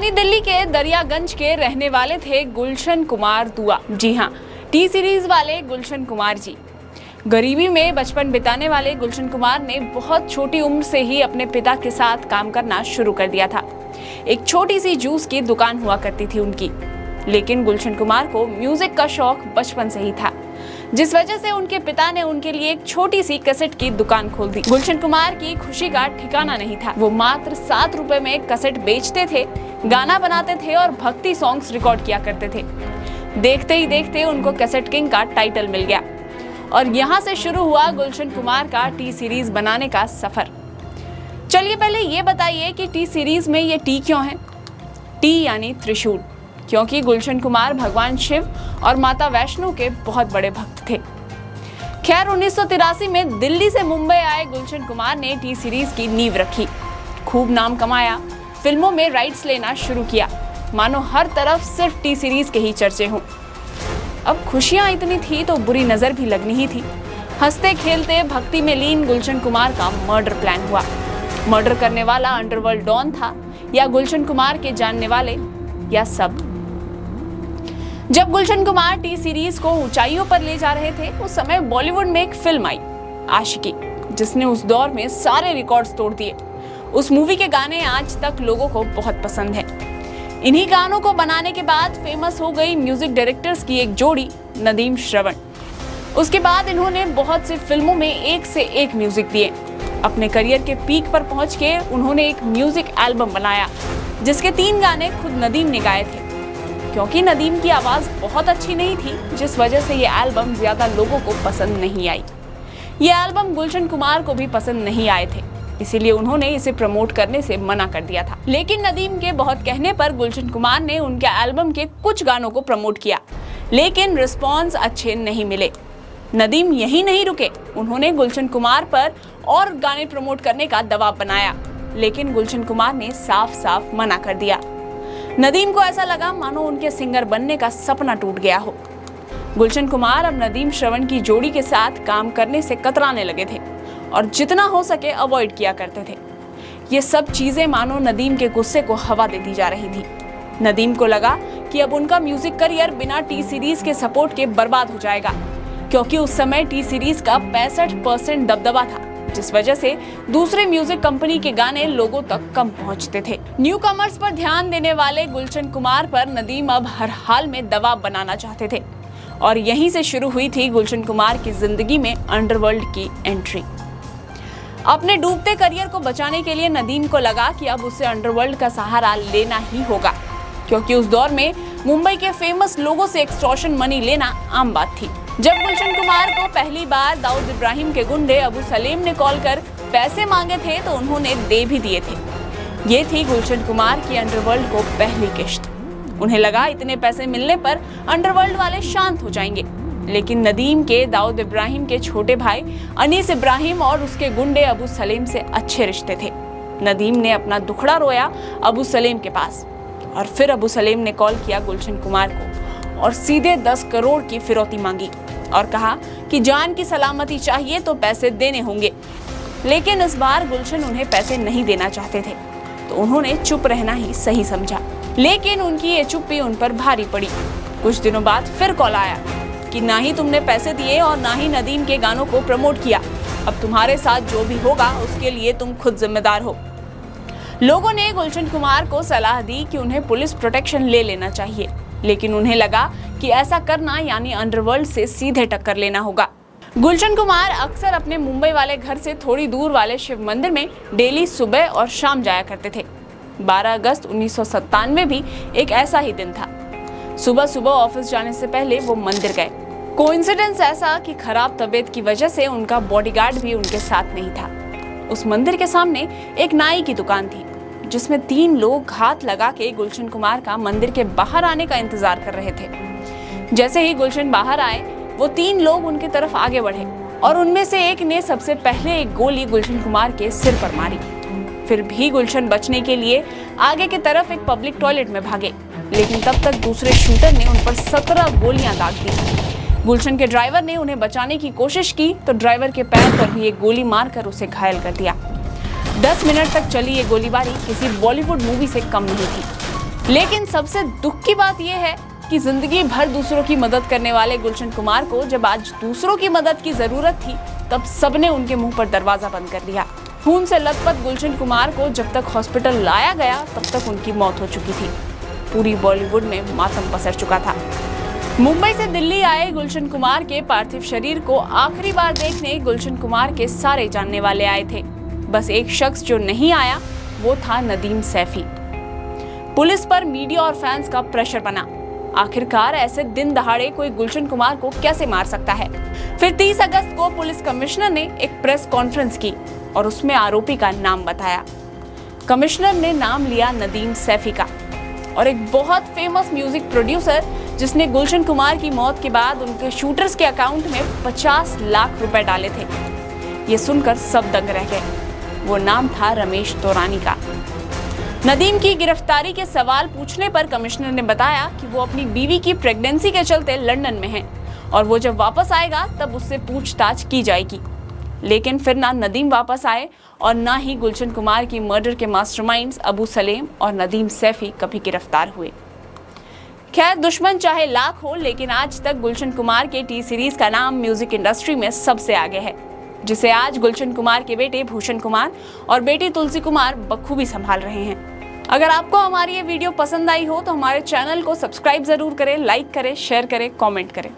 पुरानी दिल्ली के दरियागंज के रहने वाले थे गुलशन कुमार दुआ। जी हाँ, टी सीरीज वाले गुलशन कुमार जी। गरीबी में बचपन बिताने वाले गुलशन कुमार ने बहुत छोटी उम्र से ही अपने पिता के साथ काम करना शुरू कर दिया था। एक छोटी सी जूस की दुकान हुआ करती थी उनकी, लेकिन गुलशन कुमार को म्यूजिक का शौक बचपन से ही था, जिस वजह से उनके पिता ने उनके लिए एक छोटी सी कैसेट की दुकान खोल दी। गुलशन कुमार की खुशी का ठिकाना नहीं था। वो मात्र 7 रुपए में कैसेट बेचते थे, गाना बनाते थे और भक्ति सॉन्ग्स रिकॉर्ड किया करते थे। देखते ही देखते उनको कैसेट किंग का टाइटल मिल गया और यहाँ से शुरू हुआ गुलशन कुमार का टी सीरीज बनाने का सफर। चलिए पहले ये बताइए कि टी सीरीज में ये टी क्यों है? टी यानी त्रिशूल, क्योंकि गुलशन कुमार भगवान शिव और माता वैष्णो के बहुत बड़े भक्त थे। खैर 1983 में दिल्ली से मुंबई आए गुलशन कुमार ने टी सीरीज की नींव रखी, खूब नाम कमाया, फिल्मों में राइट्स लेना शुरू किया, मानो हर तरफ सिर्फ टी सीरीज के ही चर्चे हों। अब खुशियां इतनी थी तो बुरी नजर भी लगनी ही थी। हंसते खेलते भक्ति में लीन गुलशन कुमार का मर्डर प्लान हुआ। मर्डर करने वाला अंडरवर्ल्ड डॉन था या गुलशन कुमार के जानने वाले या सब। जब गुलशन कुमार टी सीरीज को ऊंचाइयों पर ले जा रहे थे, उस समय बॉलीवुड में एक फिल्म आई आशिकी, जिसने उस दौर में सारे रिकॉर्ड्स तोड़ दिए। उस मूवी के गाने आज तक लोगों को बहुत पसंद हैं। इन्हीं गानों को बनाने के बाद फेमस हो गई म्यूजिक डायरेक्टर्स की एक जोड़ी नदीम श्रवण। उसके बाद इन्होंने बहुत सी फिल्मों में एक से एक म्यूजिक दिए। अपने करियर के पीक पर पहुंच के उन्होंने एक म्यूजिक एल्बम बनाया, जिसके 3 गाने खुद नदीम ने गाए थे। क्योंकि नदीम की आवाज बहुत अच्छी नहीं थी, जिस वजह से ये एल्बम ज्यादा लोगों को पसंद नहीं आई। ये एल्बम गुलशन कुमार को भी पसंद नहीं आए थे, इसीलिए उन्होंने इसे प्रमोट करने से मना कर दिया था। लेकिन नदीम के बहुत कहने पर गुलशन कुमार ने उनके एल्बम के कुछ गानों को प्रमोट किया, लेकिन रिस्पॉन्स अच्छे नहीं मिले। नदीम यही नहीं रुके, उन्होंने गुलशन कुमार पर और गाने प्रमोट करने का दबाव बनाया, लेकिन गुलशन कुमार ने साफ साफ मना कर दिया। नदीम को ऐसा लगा मानो उनके सिंगर बनने का सपना टूट गया हो। गुलशन कुमार अब नदीम श्रवण की जोड़ी के साथ काम करने से कतराने लगे थे और जितना हो सके अवॉइड किया करते थे। ये सब चीजें मानो नदीम के गुस्से को हवा देती जा रही थी। नदीम को लगा कि अब उनका म्यूजिक करियर बिना टी सीरीज के सपोर्ट के बर्बाद हो जाएगा, क्योंकि उस समय टी सीरीज का 65% दबदबा था, जिस वजह से दूसरे म्यूजिक कंपनी के गाने लोगों तक कम पहुंचते थे। न्यू कमर्स पर ध्यान देने वाले गुलशन कुमार पर नदीम अब हर हाल में दबाव बनाना चाहते थे और यहीं से शुरू हुई थी गुलशन कुमार की जिंदगी में अंडरवर्ल्ड की एंट्री। अपने डूबते करियर को बचाने के लिए नदीम को लगा कि अब उसे अंडरवर्ल्ड का सहारा लेना ही होगा, क्योंकि उस दौर में मुंबई के फेमस लोगों से एक्सटॉर्शन मनी लेना आम बात थी। जब गुलशन कुमार को पहली बार दाऊद इब्राहिम के गुंडे अबू सलीम ने कॉल कर पैसे मांगे थे तो उन्होंने दे भी दिए थे। ये थी गुलशन कुमार की अंडरवर्ल्ड को पहली किश्त। उन्हें लगा इतने पैसे मिलने पर अंडरवर्ल्ड वाले शांत हो जाएंगे, लेकिन नदीम के दाऊद इब्राहिम के छोटे भाई अनीस इब्राहिम और उसके गुंडे अबू सलीम से अच्छे रिश्ते थे। नदीम ने अपना दुखड़ा रोया अबू सलीम के पास और फिर अबू सलीम ने कॉल किया गुलशन कुमार को और सीधे 10 करोड़ की फिरौती मांगी और कहा कि जान की सलामती चाहिए तो पैसे देने होंगे। लेकिन इस बार गुलशन उन्हें पैसे नहीं देना चाहते थे, तो उन्होंने चुप रहना ही सही समझा। लेकिन उनकी ये चुप्पी उन पर भारी पड़ी। कुछ दिनों बाद फिर कॉल आया कि ना ही तुमने पैसे दिए और ना ही नदीम के गानों को प्रमोट किया। अब तुम्हारे साथ जो भी होगा उसके लिए तुम खुद जिम्मेदार हो। लोगों ने गुलशन कुमार को सलाह दी कि उन्हें पुलिस प्रोटेक्शन ले लेना चाहिए, लेकिन उन्हें लगा कि ऐसा करना यानी अंडरवर्ल्ड से सीधे टक्कर लेना होगा। गुलशन कुमार अक्सर अपने मुंबई वाले घर से थोड़ी दूर वाले शिव मंदिर में डेली सुबह और शाम जाया करते थे। 12 अगस्त 1997 भी एक ऐसा ही दिन था। सुबह सुबह ऑफिस जाने से पहले वो मंदिर गए। कोइंसिडेंस ऐसा कि खराब तबीयत की वजह से उनका बॉडीगार्ड भी उनके साथ नहीं था। उस मंदिर के सामने एक नाई की दुकान थी, जिसमें 3 लोग घात लगा के गुलशन कुमार का मंदिर के बाहर आने का इंतजार कर रहे थे। जैसे ही गुलशन बाहर आए, वो 3 लोग उनकी तरफ आगे बढ़े और उनमें से एक ने सबसे पहले एक गोली गुलशन कुमार के सिर पर मारी। फिर भी गुलशन बचने के लिए आगे की तरफ एक पब्लिक टॉयलेट में भागे, लेकिन तब तक दूसरे शूटर ने उन पर 17 गोलियां दाग दी। गुलशन के ड्राइवर ने उन्हें बचाने की कोशिश की तो ड्राइवर के पैर पर भी एक गोली मारकर उसे घायल कर दिया। 10 मिनट तक चली ये गोलीबारी किसी बॉलीवुड मूवी से कम नहीं थी। लेकिन सबसे दुख की बात यह है कि जिंदगी भर दूसरों की मदद करने वाले गुलशन कुमार को जब आज दूसरों की मदद की जरूरत थी तब सबने उनके मुंह पर दरवाजा बंद कर दिया। खून से लथपथ गुलशन कुमार को जब तक हॉस्पिटल लाया गया तब तक उनकी मौत हो चुकी थी। पूरी बॉलीवुड में मातम पसर चुका था। मुंबई से दिल्ली आए गुलशन कुमार के पार्थिव शरीर को आखिरी बार देखने गुलशन कुमार के सारे जानने वाले आए थे। बस एक शख्स जो नहीं आया वो था नदीम सैफी। पुलिस पर मीडिया और फैंस का प्रेशर बना। आखिरकार ऐसे दिन दहाड़े कोई गुलशन कुमार को कैसे मार सकता है। फिर 30 अगस्त को पुलिस कमिश्नर ने एक प्रेस कॉन्फ्रेंस की और उसमें आरोपी का नाम बताया। कमिश्नर ने नाम लिया नदीम सैफी का और एक बहुत फेमस म्यूजिक प्रोड्यूसर जिसने गुलशन कुमार की मौत के बाद उनके शूटर्स के अकाउंट में 50 लाख रुपए डाले थे। ये सुनकर सब दंग रह गए। वो नाम था रमेश तोरानी का। नदीम की गिरफ्तारी के सवाल पूछने पर कमिश्नर ने बताया कि वो अपनी बीवी की प्रेगनेंसी के चलते लंदन में है और वो जब वापस आएगा तब उससे पूछताछ की जाएगी। लेकिन फिर ना नदीम वापस आए और ना ही गुलशन कुमार की मर्डर के मास्टरमाइंड्स अबू सलेम और नदीम सैफी कभी गिरफ्तार हुए। खैर, दुश्मन चाहे लाख हो, लेकिन आज तक गुलशन कुमार के टी सीरीज का नाम म्यूजिक इंडस्ट्री में सबसे आगे है, जिसे आज गुलशन कुमार के बेटे भूषण कुमार और बेटी तुलसी कुमार बखूबी संभाल रहे हैं। अगर आपको हमारी ये वीडियो पसंद आई हो तो हमारे चैनल को सब्सक्राइब जरूर करें, लाइक करें, शेयर करें, कमेंट करें।